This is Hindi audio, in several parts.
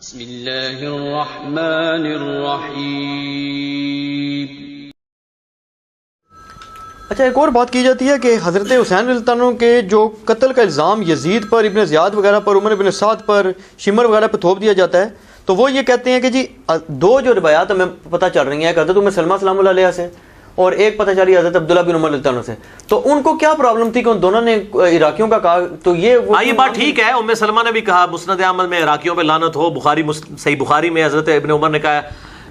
बिस्मिल्लाहिर्रहमानिर्रहीम। अच्छा, एक और बात की जाती है कि हज़रत हुसैन रज़ियल्लाहु अन्हु के जो कत्ल का इल्ज़ाम यजीद पर, इब्न ज़ियाद वगैरह पर, उमर इब्न साद पर, शिमर वगैरह पर थोप दिया जाता है, तो वो ये कहते हैं कि जी दो जो रिवायात हमें पता चल रही हैं, एक हज़रत उम्मे सलमा सलामुल्लाह अलैहा से और एक पता चली हज़रत अब्दुल्लाह बिन उमर रज़ियल्लाहु अन्हु से, तो उनको क्या प्रॉब्लम थी कि उन दोनों ने इराकियों का कहा? तो ये बात ठीक है। उम्मे सलमा ने भी कहा मुस्नद अहमद में इराकियों पे लानत हो। सही बुखारी में हज़रत इब्न उमर ने कहा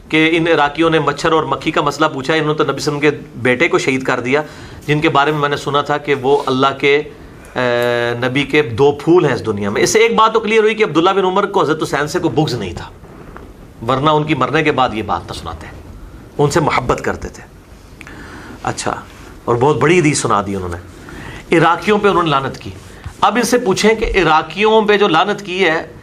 कि इन इराकियों ने मच्छर और मक्खी का मसला पूछा, इन्होंने तो नबी सल्लल्लाहु अलैहि वसल्लम के बेटे को शहीद कर दिया, जिनके बारे में मैंने सुना था कि वो अल्लाह के नबी के दो फूल हैं इस दुनिया में। इससे एक बात तो क्लियर हुई कि अब्दुल्ला बिन उमर को हज़रत हुसैन से कोई बुग़्ज़ नहीं था, वरना उनकी मरने के बाद ये बात ना सुनाते, उनसे मोहब्बत करते थे। अच्छा, और बहुत बड़ी हदीस सुना दी उन्होंने। इराकियों पे उन्होंने लानत की। अब इनसे पूछें कि इराकियों पे जो लानत की है,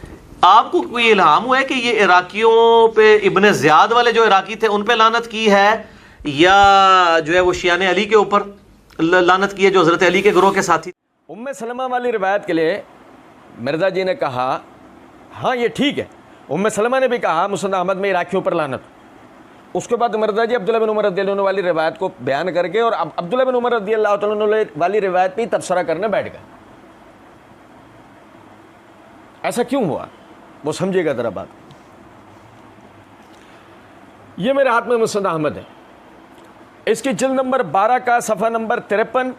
आपको कोई इल्हाम हुआ है कि ये इराकियों पे इब्ने ज़ियाद वाले जो इराकी थे उन पे लानत की है, या जो है वो शियान अली के ऊपर लानत की है जो हज़रत अली के ग्रोह के साथी? उम्मे सलमा वाली रिवायत के लिए मिर्ज़ा जी ने कहा हाँ ये ठीक है। उम्मे सलमा ने भी कहा मुस्नद अहमद में इराकियों पर लानत। उसके बाद मिर्ज़ा जी अब्दुल्लाह बिन उमर रज़ियल्लाहु अन्हु वाली रिवायत को बयान करके और अब्दुल्लाह बिन उमर रज़ियल्लाहु अन्हु वाली रिवायत पे तबसरा करने बैठ गए। ऐसा क्यों हुआ वो समझिएगा ज़रा बात। ये मेरे हाथ में मुस्नद अहमद है, इसकी जिल्द नंबर 12 का सफ़ा नंबर 53,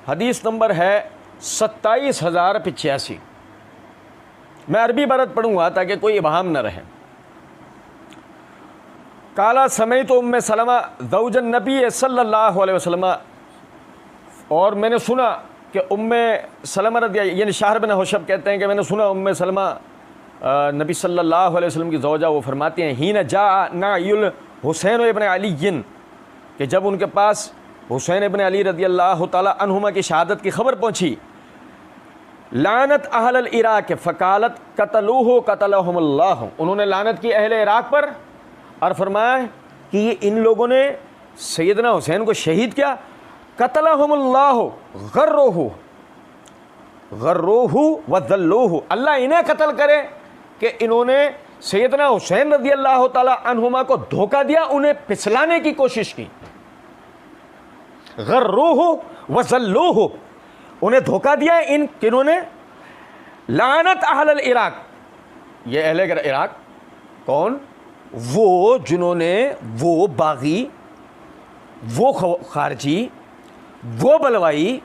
हदीस नंबर है 27,085। मैं अरबी इबारत पढ़ूंगा ताकि कोई इबहाम न रहे। काला समय तो उम्मे सलमा ज़ौजन नबी सल्लल्लाहु अलैहि वसल्लम, और मैंने सुना कि उम्मे सलमा यानी शाहर बिन हुशब कहते हैं कि मैंने सुना उम्मे सलमा नबी सल्लल्लाहु अलैहि वसल्लम की ज़ौजा वो फरमाती हैं हीन जा नायुल हुसैन इब्न अली, कि जब उनके पास हुसैन इब्न अली रज़ियल्लाहु ताला अन्हुमा की शहादत की खबर पहुंची, लानत अहल इराक फ़कालत कतलूहु कतलहुमुल्लाह, उन्होंने लानत की अहले इराक पर और फरमाया कि ये इन लोगों ने सैयदना हुसैन को शहीद किया। कतलहुमुल्लाह गर्रुहु गर्रुहु व ज़ल्लूहु, अल्लाह इन्हें कत्ल करे कि इन्होंने सैयदना हुसैन रज़ियल्लाहु ताला अन्हुमा को धोखा दिया, उन्हें फिसलाने की कोशिश की। गर्रुहु व ज़ल्लूहु, उन्हें धोखा दिया इन किन्होंने। लानत अहल इराक, ये अहले इराक कौन? वो जिन्होंने, वो बागी, वो खारजी, वो बलवाई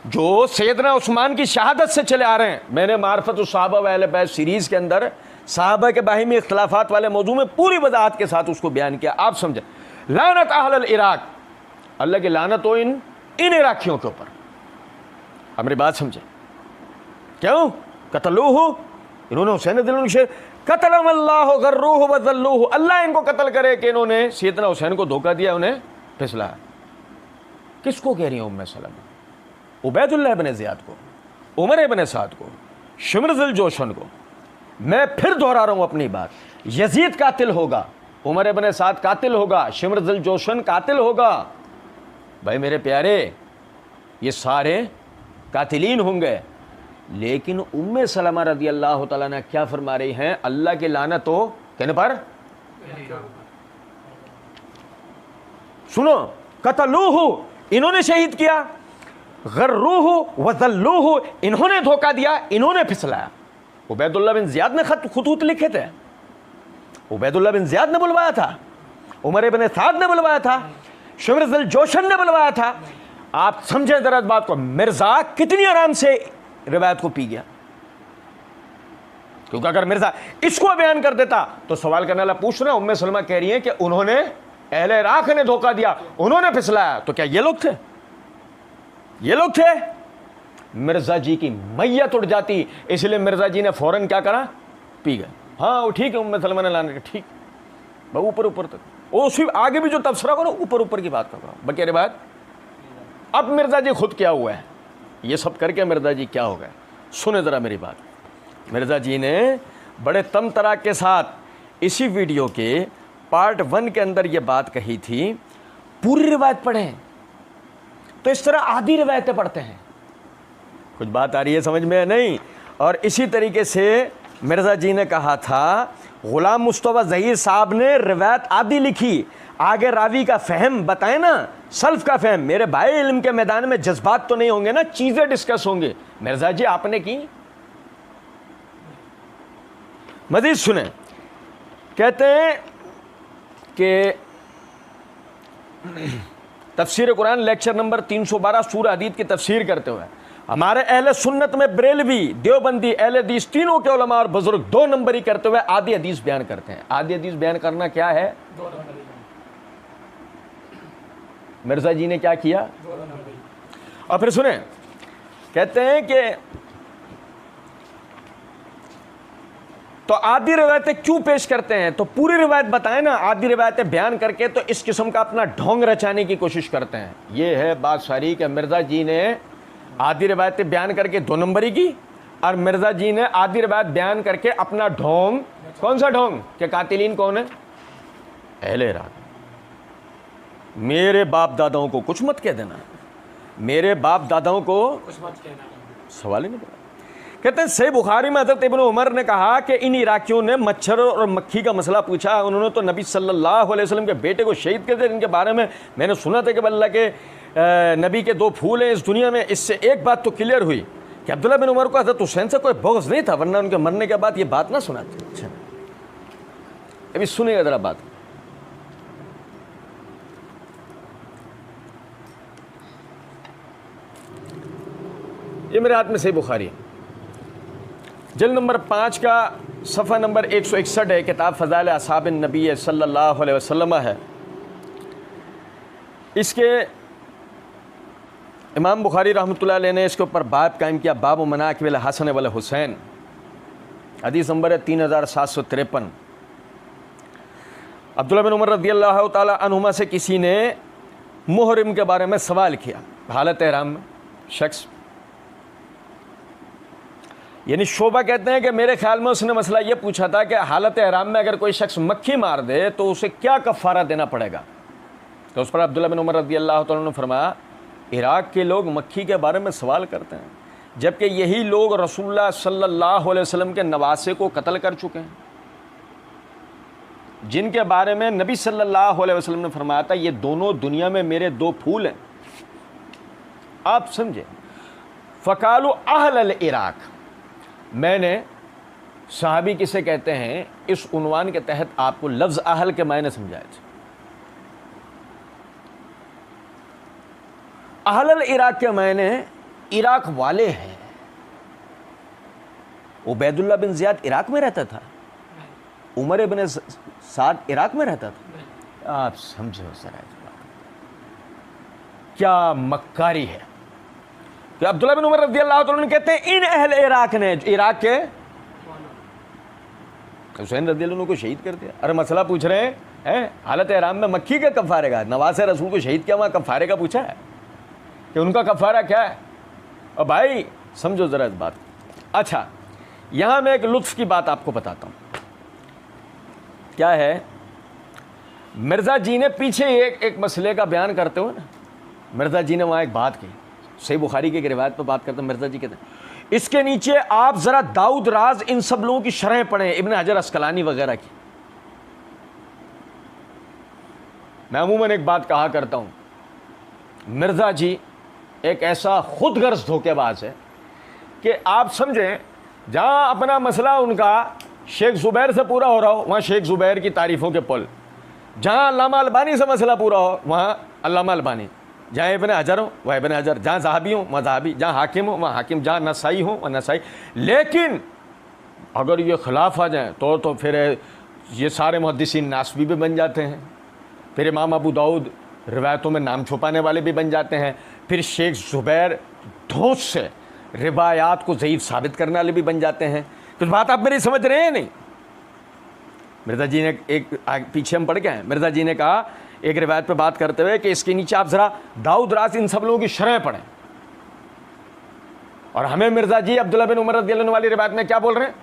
जो सैयदना उस्मान की शहादत से चले आ रहे हैं। मैंने मार्फत सहाबा व अहले बैत सीरीज़ के अंदर सहाबा के बाहिमी इख्तिलाफात वाले मौजू में पूरी वजाहत के साथ उसको बयान किया, आप समझे। लानत अहल इराक, अल्लाह की लानत हो इन इराकियों के ऊपर। अब मेरी बात समझे, क्यों? कतलूहु, इन्होंने हुसैन कतलहुमुल्लाह गर्रुहु व ज़ल्लूहु, अल्लाह इनको कत्ल करे कि इन्होंने सैयदना हुसैन को धोखा दिया, उन्हें फिसलाया। किसको कह रही है उम्मे सलमा? उबैदुल्लाह इब्न ज़ियाद को, उमर इब्न साद को, शिमर ज़ुल जोशन को। मैं फिर दोहरा रहा हूँ अपनी बात, यजीद कातिल होगा, उमर इब्न साद कातिल होगा, शिमर ज़ुल जोशन कातिल होगा। भाई मेरे प्यारे, ये सारे कातिलीन होंगे, लेकिन उम्मे सलमा रज़ियल्लाहु ताला ने क्या फरमा रही हैं? अल्लाह की लानत हो कहने पर। सुनो, कतलूहु, इन्होंने शहीद किया, गर्रुहु व ज़ल्लूहु, इन्होंने धोखा दिया, इन्होंने फिसलाया। उबैदुल्लाह बिन ज़ियाद ने खुतूत लिखे थे, उबैदुल्लाह बिन ज़ियाद ने बुलवाया था, उमर इब्न साद ने बुलवाया था, शिमर ज़ुल जोशन ने बुलवाया था। आप समझे जरा इस बात को। मिर्ज़ा कितनी आराम से रिवायत को पी गया, क्योंकि अगर मिर्ज़ा इसको बयान कर देता तो सवाल करने वाला पूछ रहा, उम्मे सलमा कह रही है कि उन्होंने, अहले इराक ने धोखा दिया, उन्होंने फिसलाया, तो क्या ये लोग थे? ये लोग थे। मिर्ज़ा जी की मैयत उड़ जाती, इसलिए मिर्ज़ा जी ने फौरन क्या करा? पी गए। हाँ वो ठीक है, उम्मे सलमा ने लाने का ठीक, ऊपर ऊपर तक, वो उसी आगे भी जो तबसरा करो ऊपर ऊपर की बात कर रहा हूं, बाकी रिवायत। अब मिर्ज़ा जी खुद क्या हुआ है, ये सब करके मिर्ज़ा जी क्या हो गए, सुने ज़रा मेरी बात। मिर्ज़ा जी ने बड़े तम तराक के साथ इसी वीडियो के पार्ट 1 के अंदर ये बात कही थी। पूरी रिवायत पढ़ें तो इस तरह आधी रिवायतें पढ़ते हैं, कुछ बात आ रही है समझ में? नहीं। और इसी तरीके से मिर्ज़ा जी ने कहा था, ग़ुलाम मुस्तफ़ा ज़हीर साहब ने रिवायत आदि लिखी, आगे रावी का फ़हम बताए ना, सल्फ़ का फ़हम। मेरे भाई, इल्म के मैदान में जज्बात तो नहीं होंगे ना, चीज़ें डिस्कस होंगे। मिर्ज़ा जी आपने की। मज़ीद सुने, कहते हैं कि तफसीर कुरान लेक्चर नंबर 312 सूरह हदीद की तफसीर करते हुए, हमारे अहले सुन्नत में बरेलवी, देवबंदी, अहले हदीस तीनों के उलमा और बुजुर्ग 2 नंबरी करते हुए आदि हदीस बयान करते हैं। आदि हदीस बयान करना क्या है? मिर्ज़ा जी ने क्या किया? और फिर सुने, कहते हैं कि तो आदि रिवायतें क्यों पेश करते हैं? तो पूरी रिवायत बताएं ना, आदि रिवायतें बयान करके तो इस किस्म का अपना ढोंग रचाने की कोशिश करते हैं। ये है बात सारी कि मिर्ज़ा जी ने आदि रिवायतें बयान करके 2 नंबरी की, और मिर्ज़ा जी ने आदि रिवायत बयान करके अपना ढोंग, कौन सा ढोंग कि कातिलीन कौन है? अहले इराक। मेरे बाप दादाओं को कुछ मत कह देना, मेरे बाप दादाओं को कुछ मत कहना, सवाल ही नहीं पड़ा। कहते हैं सही बुखारी में हज़रत इब्न उमर ने कहा कि इन इराकियों ने मच्छर और मक्खी का मसला पूछा, उन्होंने तो नबी सल्लल्लाहु अलैहि वसल्लम के बेटे को शहीद कर दिया, जिनके बारे में मैंने सुना था कि अल्लाह के नबी के 2 फूल हैं इस दुनिया में। इससे एक बात तो क्लियर हुई कि अब्दुल्ला बिन उमर को हज़रत हुसैन से कोई बुग़्ज़ नहीं था, वरना उनके मरने के बाद ये बात ना सुनाते। अच्छा, अभी सुनिएगा ज़रा बात। ये मेरे हाथ में सही बुखारी है, जल्द नंबर 5 का सफ़ा नंबर 161 है, किताब फ़ज़ाइल असहाब नबी सल्लल्लाहु अलैहि वसल्लम है। इसके इमाम बुखारी रहमतुल्लाह अलैह ने इसके ऊपर बाब कायम किया, बाब मनाक़िबिल हसन वल हुसैन। हदीस नंबर है 3753। अब्दुल्लाह बिन उमर रज़ियल्लाहु ताला अन्हुमा से किसी ने मुहर्रम के बारे में सवाल किया, हालत एहराम में शख्स, यानी शोभा कहते हैं कि मेरे ख्याल में उसने मसला ये पूछा था कि हालत एहराम में अगर कोई शख्स मक्खी मार दे तो उसे क्या कफ़ारा देना पड़ेगा। तो उस पर अब्दुल्लाह बिन उमर रज़ियल्लाहु ताला ने फरमाया, इराक़ के लोग मक्खी के बारे में सवाल करते हैं, जबकि यही लोग रसूलुल्लाह सल्लल्लाहु अलैहि वसल्लम के नवासे को कत्ल कर चुके हैं, जिनके बारे में नबी सल्लल्लाहु अलैहि वसल्लम ने फरमाया था, ये दोनों दुनिया में मेरे 2 फूल हैं। आप समझे, फ़कालु अहल इराक़, मैंने सहाबी किसे कहते हैं इस उन्वान के तहत आपको लफ्ज़ अहल के मायने समझाए थे। अहल इराक़ के मायने इराक़ वाले हैं। उबैदुल्लाह बिन ज़ियाद इराक़ में रहता था, उमर इब्न साद इराक़ में रहता था। आप समझो जरा इस बात, क्या मक्कारी है। तो अब्दुल्लाह बिन उमर रज़ियल्लाहु ताला कहते हैं इन अहल इराक़ ने इराक़ के हुसैन रज़ियल्लाहु अन्हु को शहीद कर दिया। अरे मसला पूछ रहे हैं हालत एहराम में मक्खी के कफ़ारे का, नवासे रसूल को शहीद किया, वहाँ कफ़ारे का पूछा है कि उनका कफ़ारा क्या है। और भाई समझो ज़रा इस बात। अच्छा, यहाँ मैं एक लुत्फ़ की बात आपको बताता हूँ, क्या है। मिर्ज़ा जी ने पीछे एक मसले का बयान करते हुए ना, मिर्ज़ा जी ने वहाँ एक बात की, सही बुखारी की एक रिवायत पर बात करते हैं। मिर्ज़ा जी कहते हैं इसके नीचे आप ज़रा दाऊद राज इन सब लोगों की शरह पढ़ें, इब्न हजर अस्कलानी वगैरह की। मैं अमूमन एक बात कहा करता हूँ, मिर्ज़ा जी एक ऐसा खुदगर्ज धोखेबाज है कि आप समझें, जहाँ अपना मसला उनका शेख ज़ुबैर से पूरा हो रहा हो, वहाँ शेख ज़ुबैर की तारीफ़ों के पुल, जहाँ अल्लामा अलबानी से मसला पूरा हो, वहाँ अल्लामा अलबानी, जहाँ इब्न हजर हो वह इब्न हजर, जहाँ ज़हाबी हो वहाँ ज़हाबी, जहाँ हाकिम हो वहाँ हाकिम, जहाँ नसाई हो वहाँ नसाई। लेकिन अगर ये खिलाफ आ जाए तो फिर ये सारे मुहद्दिसीन नासबी भी बन जाते हैं, फिर इमाम अबू दाऊद रिवायतों में नाम छुपाने वाले भी बन जाते हैं, फिर शेख ज़ुबैर धौंस से रिवायात को ज़ईफ़ साबित करने वाले भी बन जाते हैं। कुछ बात आप मेरी समझ रहे हैं नहीं। मिर्ज़ा जी ने एक पीछे हम पढ़ के हैं, मिर्ज़ा जी ने कहा एक रिवायत पे बात करते हुए कि इसके नीचे आप ज़रा दाऊद राज इन सब लोगों की शरह पढ़ें। और हमें मिर्ज़ा जी अब्दुल्लाह बिन उमर रज़ियल्लाहु अन्हु वाली रिवायत में क्या बोल रहे हैं,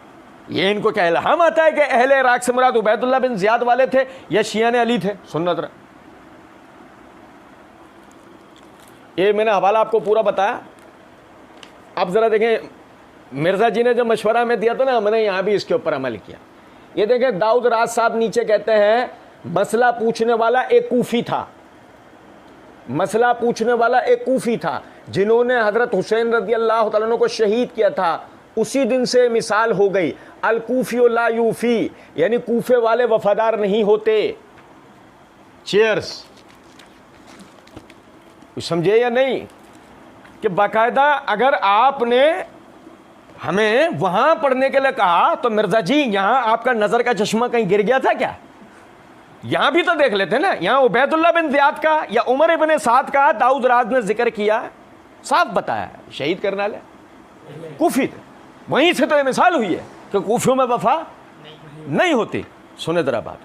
ये इनको क्या इल्हाम आता है कि अहले इराक़ से मुराद उबैदुल्लाह बिन ज़ियाद वाले थे या शिया ने अली थे। सुनना जरा, ये मैंने हवाला आपको पूरा बताया। आप ज़रा देखें मिर्ज़ा जी ने जो मशवरा में दिया था ना, हमने यहाँ भी इसके ऊपर अमल किया। ये देखें, दाऊद राज साहब नीचे कहते हैं मसला पूछने वाला एक कूफी था, मसला पूछने वाला एक कूफी था जिन्होंने हजरत हुसैन रज़ी अल्लाह तआला अन्हु को शहीद किया था। उसी दिन से मिसाल हो गई, अल कूफी ला यूफी, यानी कूफे वाले वफादार नहीं होते। चीयर्स। समझे या नहीं कि बाकायदा अगर आपने हमें वहां पढ़ने के लिए कहा तो मिर्जा जी यहां आपका नजर का चश्मा कहीं गिर गया था क्या? यहां भी तो देख लेते ना। यहां उबैदुल्लाह बिन ज़ियाद का या उमर इब्न साद का दाऊद राज ने जिक्र किया, साफ बताया शहीद करने वाले कूफी थे। वहीं से तो ये मिसाल हुई है कि कूफियों में वफा नहीं होती। सुने जरा बात,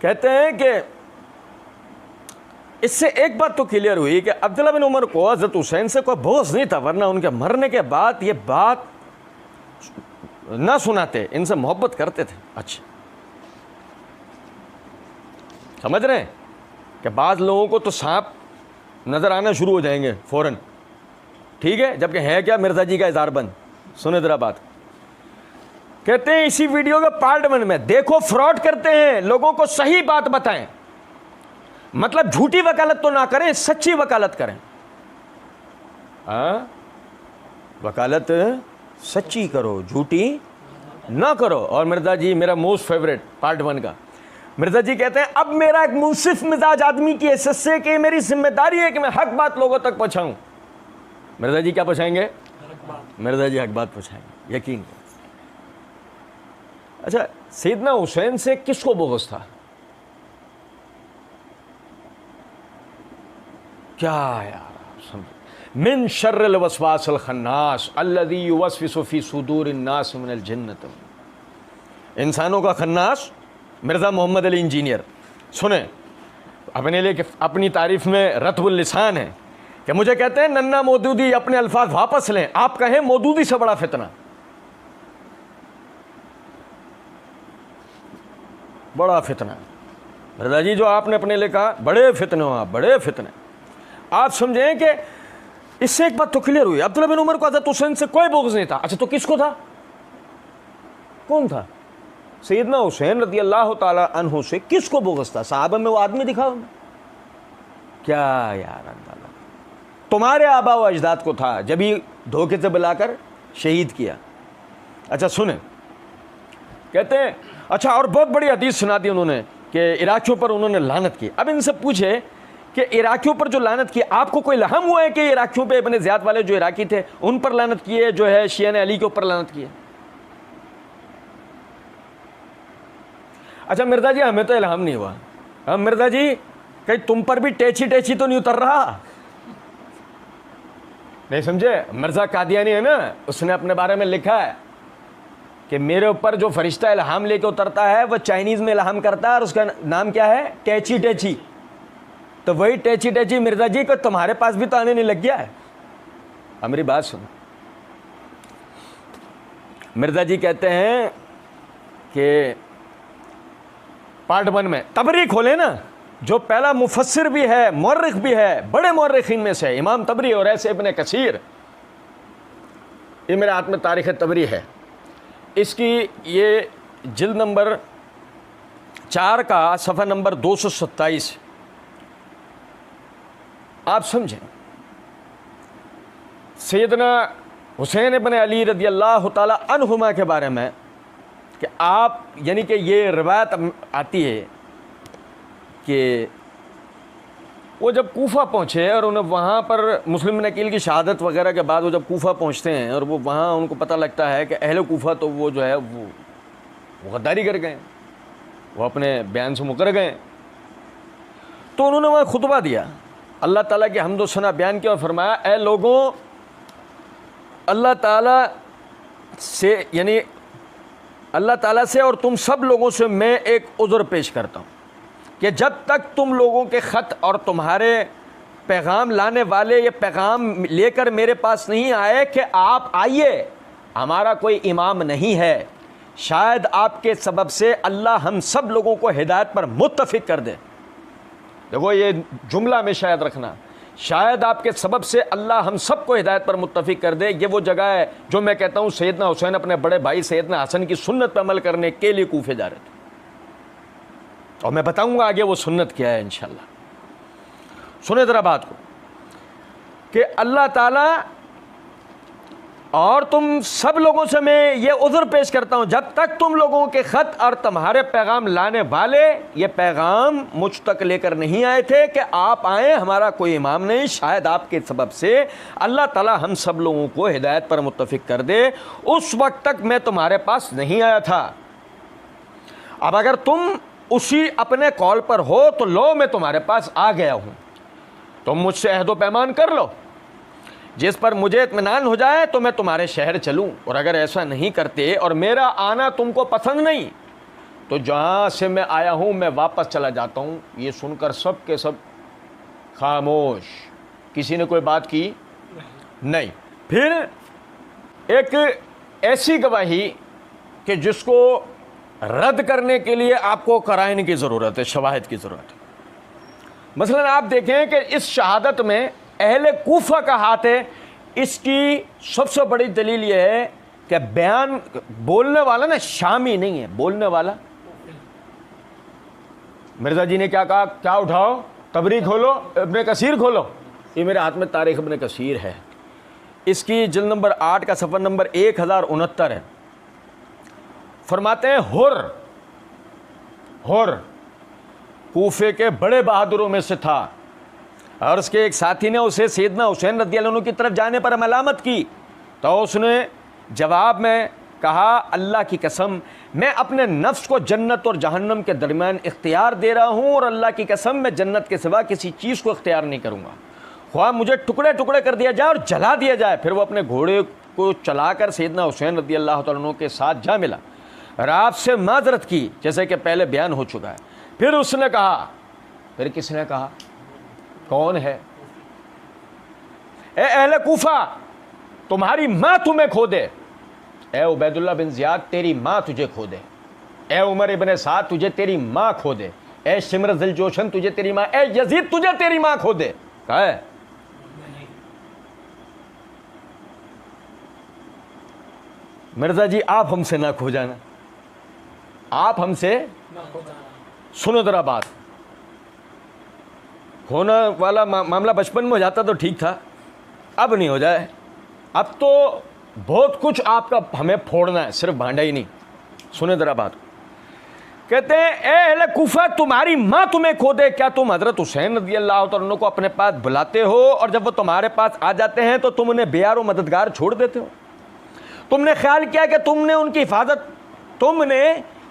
कहते हैं कि इससे एक बात तो क्लियर हुई कि अब्दुल्लाह बिन उमर को हज़रत हुसैन से कोई बोझ नहीं था, वरना उनके मरने के बाद ये बात ना सुनाते, इनसे मोहब्बत करते थे। अच्छा, समझ रहे हैं कि बाद लोगों को तो सांप नजर आना शुरू हो जाएंगे फौरन, ठीक है, जबकि है क्या मिर्जा जी का इज़ार बंद। सुने जरा बात, कहते हैं इसी वीडियो के पार्ट 1 में देखो फ्रॉड करते हैं, लोगों को सही बात बताएं, मतलब झूठी वकालत तो ना करें, सच्ची वकालत करें। वकालत सच्ची करो, झूठी ना करो। और मिर्जा जी मेरा मोस्ट फेवरेट पार्ट 1 का, मिर्जा जी कहते हैं अब मेरा एक मुंसिफ मिजाज आदमी की हैसियत से कि मेरी जिम्मेदारी है कि मैं हक बात लोगों तक पहुंचाऊं। मिर्जा जी क्या पहुंचाएंगे? मिर्जा जी हक बात पहुंचाएंगे, यकीन करो। अच्छा, सैयदना हुसैन से किसको बोगस था? क्या यार, मिन शर्रिल वसवासिल खन्नास अल्लज़ी युवस्विसु फी सुदूरिन नास मिनल जन्नत। इंसानों का खन्नास मिर्ज़ा मोहम्मद अली इंजीनियर। सुने, अपने लिए अपनी तारीफ में रतबुल लिसान है कि मुझे कहते हैं नन्ना मौदूदी अपने अल्फाज वापस लें, आप कहें मौदूदी से बड़ा फितना। बड़ा फितना मिर्ज़ा जी जो आपने अपने लिए कहा, बड़े फितने हो आप, बड़े फितने। आप समझें कि इससे एक बात तो क्लियर हुई, अब्दुल्ला बिन उमर को हज़रत हुसैन से कोई बोझ नहीं था। अच्छा, तो किसको था? कौन था? सैयदना हुसैन रज़ी अल्लाह ताला अन्हु से किसको बोगस था? साहबा में वो आदमी दिखा क्या यार? अल्लाह, तुम्हारे आबा व अजदाद को था, जब ही धोखे से बुलाकर शहीद किया। अच्छा सुने, कहते हैं अच्छा, और बहुत बड़ी हदीस सुना दी उन्होंने कि इराकियों पर उन्होंने लानत की। अब इनसे पूछे कि इराकियों पर जो लानत की, आपको कोई लहम हुआ है कि इराकियों पे इब्न ज़ियाद वाले जो इराकी थे उन पर लानत की है, जो है शिया ने अली के ऊपर लानत की है? अच्छा मिर्जा जी, हमें तो इल्हाम नहीं हुआ। हम मिर्जा जी कहीं तुम पर भी टेची टेची तो नहीं उतर रहा? नहीं समझे? मिर्जा कादियानी है ना, उसने अपने बारे में लिखा है कि मेरे ऊपर जो फरिश्ता इल्हाम लेके उतरता है वह चाइनीज में इल्हाम करता है और उसका नाम क्या है? टेची टेची। तो वही टेची टेची मिर्जा जी को तुम्हारे पास भी तो आने नहीं लग गया है? अब मेरी बात सुनो, मिर्जा जी कहते हैं कि पार्ट 1 में तबरी खोले ना, जो पहला मुफस्सिर भी है, मुअर्रिख भी है, बड़े मुअर्रिखीन में से इमाम तबरी और ऐसे इब्न कसीर। ये मेरे हाथ में तारीख़ तबरी है, इसकी ये जिल्द नंबर 4 का सफ़ा नंबर 227। आप समझें सैयदना हुसैन इब्न अली रज़ी अल्लाह ताला अन्हुमा के बारे में कि आप, यानी कि ये रिवायत आती है कि वो जब कूफा पहुँचे और उन्हें वहाँ पर मुस्लिम नकील की शहादत वगैरह के बाद वो जब कूफा पहुँचते हैं और वो वहाँ उनको पता लगता है कि अहले कूफा तो वो जो है वो गद्दारी कर गए, वो अपने बयान से मुकर गए, तो उन्होंने वहाँ खुतबा दिया, अल्लाह ताला की हम्द व सना बयान किया और फरमाया, ए लोगों, अल्लाह ताला से, यानी अल्लाह ताला से और तुम सब लोगों से मैं एक उज़्र पेश करता हूँ कि जब तक तुम लोगों के ख़त और तुम्हारे पैगाम लाने वाले ये पैगाम लेकर मेरे पास नहीं आए कि आप आइए, हमारा कोई इमाम नहीं है, शायद आपके सबब से अल्लाह हम सब लोगों को हिदायत पर मुत्तफ़िक कर दे। देखो ये जुमला में शायद रखना, शायद आपके सबब से अल्लाह हम सबको हिदायत पर मुत्तफिक कर दे। ये वो जगह है जो मैं कहता हूँ सैयदना हुसैन अपने बड़े भाई सैयदना हसन की सुन्नत पर अमल करने के लिए कूफे जा रहे थे, और मैं बताऊंगा आगे वो सुन्नत क्या है इंशाल्लाह। सुने जरा बात को कि अल्लाह ताला और तुम सब लोगों से मैं ये उज़्र पेश करता हूँ, जब तक तुम लोगों के ख़त और तुम्हारे पैगाम लाने वाले ये पैगाम मुझ तक लेकर नहीं आए थे कि आप आए, हमारा कोई इमाम नहीं, शायद आपके सबब से अल्लाह ताला हम सब लोगों को हिदायत पर मुत्तफिक कर दे, उस वक्त तक मैं तुम्हारे पास नहीं आया था। अब अगर तुम उसी अपने कॉल पर हो तो लो मैं तुम्हारे पास आ गया हूँ, तुम मुझसे अहद व पैमान कर लो, जिस पर मुझे इत्मीनान हो जाए तो मैं तुम्हारे शहर चलूं, और अगर ऐसा नहीं करते और मेरा आना तुमको पसंद नहीं तो जहाँ से मैं आया हूँ मैं वापस चला जाता हूँ। ये सुनकर सब के सब खामोश, किसी ने कोई बात की नहीं। फिर एक ऐसी गवाही कि जिसको रद्द करने के लिए आपको कराइन की ज़रूरत है, शवाहिद की ज़रूरत है। मसलन आप देखें कि इस शहादत में अहले कूफा का हाथ है। इसकी सबसे बड़ी दलील यह है कि बयान बोलने वाला ना शामी नहीं है, बोलने वाला मिर्जा जी ने क्या कहा, क्या उठाओ, तबरी खोलो, इब्ने कसीर खोलो। ये मेरे हाथ में तारीख इब्ने कसीर है, इसकी जिल्द नंबर 8 का सफ़र नंबर 1069 है। फरमाते हैं हुर कूफे के बड़े बहादुरों में से था, और उसके एक साथी ने उसे सैयदना हुसैन रज़ियल्लाहु अन्हु की तरफ जाने पर मलामत की, तो उसने जवाब में कहा, अल्लाह की कसम मैं अपने नफ्स को जन्नत और जहन्नम के दरमियान इख्तियार दे रहा हूँ, और अल्लाह की कसम मैं जन्नत के सिवा किसी चीज़ को इख्तियार नहीं करूँगा, ख्वाह मुझे टुकड़े टुकड़े कर दिया जाए और जला दिया जाए। फिर वो अपने घोड़े को चलाकर सैयदना हुसैन रज़ियल्लाहु अन्हु के साथ जा मिला और आपसे माजरत की, जैसे कि पहले बयान हो चुका है। फिर उसने कहा, फिर किसने कहा, कौन है, ए अहले कूफा तुम्हारी माँ तुम्हें खो दे, ए उबैदुल्लाह बिन ज़ियाद तेरी माँ तुझे खो दे, ए उमर इब्ने साद तुझे तेरी माँ खो दे, ए शिमर ज़िलजोशन तुझे तेरी माँ, ए यजीद तुझे तेरी माँ खो दे। कहा है मिर्जा जी आप हमसे ना खो जाना, आप हमसे सुनो जरा बात, होने वाला मामला बचपन में हो जाता तो ठीक था, अब नहीं हो जाए, अब तो बहुत कुछ आपका हमें फोड़ना है, सिर्फ भांडा ही नहीं। सुने जरा बात, कहते हैं ए अहले कूफा तुम्हारी माँ तुम्हें खो दे, क्या तुम हजरत हुसैन रज़ियल्लाहु अन्हु को अपने पास बुलाते हो और जब वो तुम्हारे पास आ जाते हैं तो तुम उन्हें बेयार व मददगार छोड़ देते हो? तुमने ख्याल किया कि तुमने उनकी हिफाजत, तुमने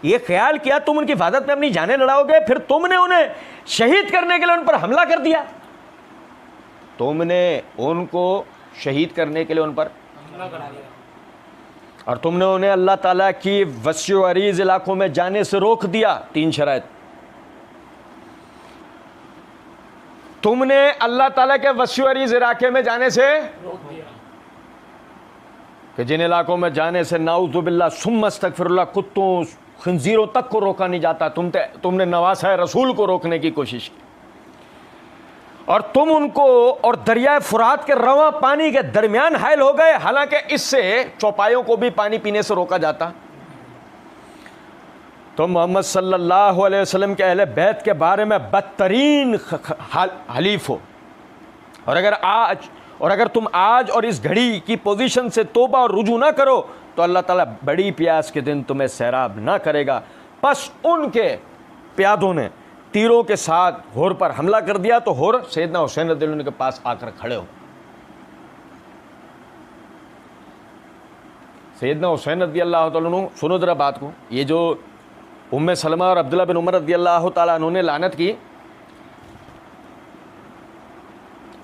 ये ख्याल किया तुम उनकी हिफाजत में अपनी जानें लड़ाओगे, फिर तुमने उन्हें शहीद करने के लिए उन पर हमला कर दिया, तुमने उनको शहीद करने के लिए उन पर हमला कर दिया, और तुमने उन्हें अल्लाह ताला की वसी व अरीज़ इलाकों में जाने से रोक दिया। 3 शराइत, तुमने अल्लाह ताला के वसी व अरीज़ इलाके में जाने से रोक दिया कि जिन इलाकों में जाने से नाउज़ु बिल्लाह सुम्मा अस्तगफिरुल्लाह कुत्तों खंजीरों तक को रोका नहीं जाता, तुमने नवासा रसूल को रोकने की कोशिश की, और तुम उनको और दरियाए फुरात के रवां पानी के दरमियान हायल हो गए, हालांकि इससे चौपायों को भी पानी पीने से रोका जाता। तुम मोहम्मद सल्लल्लाहु अलैहि वसल्लम के अहले बैत के बारे में बदतरीन हलीफ हो, और अगर तुम आज और इस घड़ी की पोजीशन से तौबा और रुजू ना करो तो अल्लाह ताला बड़ी प्यास के दिन तुम्हें सैराब ना करेगा। बस उनके प्यादों ने तीरों के साथ हुर पर हमला कर दिया तो हुर सैयदना हुसैन रज़ियल्लाहु अन्हु के पास आकर खड़े हो। सैयदना हुसैन रज़ियल्लाहु अन्हु, सुनो जरा बात को, ये जो उम्मे सलमा और अब्दुल्लाह बिन उमर रज़ियल्लाहु ताला अन्हु ने लानत की,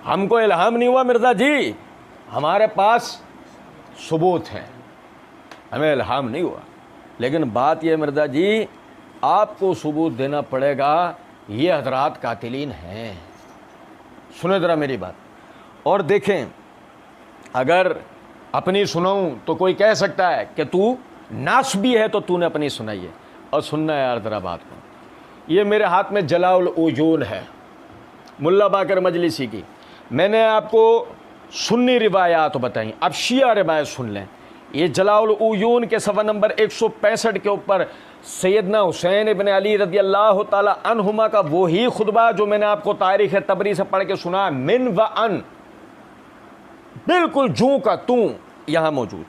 हमको इल्हाम नहीं हुआ मिर्ज़ा जी, हमारे पास सबूत है, हमें इल्हाम नहीं हुआ, लेकिन बात यह मिर्ज़ा जी आपको सबूत देना पड़ेगा, ये हजरात कातिलीन हैं। सुने ज़रा मेरी बात, और देखें अगर अपनी सुनाऊं तो कोई कह सकता है कि तू नासबी है तो तूने अपनी सुनाई है, और सुनना यार ज़रा बात को, ये मेरे हाथ में जलाउल उजून है मुल्ला बाकर मजलिसी की, मैंने आपको सुन्नी रिवायात बताई, अब शिया रिवायत सुन लें। ये जलाउल उयून के सफ़ा नंबर 165 के ऊपर सैयदना हुसैन इब्न अली रज़ी अल्लाह ताला अन्हुमा का वही खुतबा जो मैंने आपको तारीख़ तबरी से पढ़ के सुना, मिन व अन, बिल्कुल जूं का तू यहाँ मौजूद।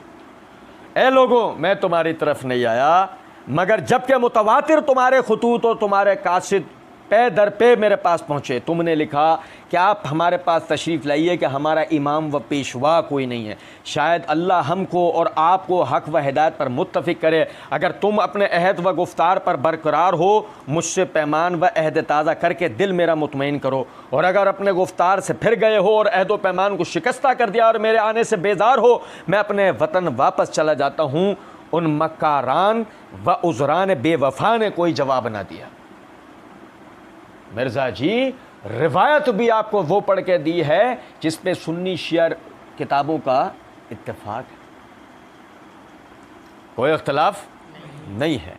ए लोगों, मैं तुम्हारी तरफ नहीं आया मगर जबकि मुतवातिर तुम्हारे खतूत और तुम्हारे कासिद पे दर पे मेरे पास पहुँचे, तुमने लिखा कि आप हमारे पास तशरीफ़ लाइए कि हमारा इमाम व पेशवा कोई नहीं है। शायद अल्लाह हमको और आपको हक़ व हिदायत पर मुत्तफ़िक करे। अगर तुम अपने अहद व गुफ्तार पर बरकरार हो, मुझसे पैमान व अहद ताज़ा करके दिल मेरा मुतमईन करो, और अगर अपने गुफ्तार से फिर गए हो और अहद व पैमान को शिकस्ता कर दिया और मेरे आने से बेजार हो, मैं अपने वतन वापस चला जाता हूँ। उन मक्कारान व उज़रान बेवफा ने कोई जवाब ना दिया। मिर्ज़ा जी, रिवायत भी आपको वो पढ़ के दी है जिस पे सुन्नी शिया किताबों का इत्तेफाक है, कोई इख्तलाफ नहीं है।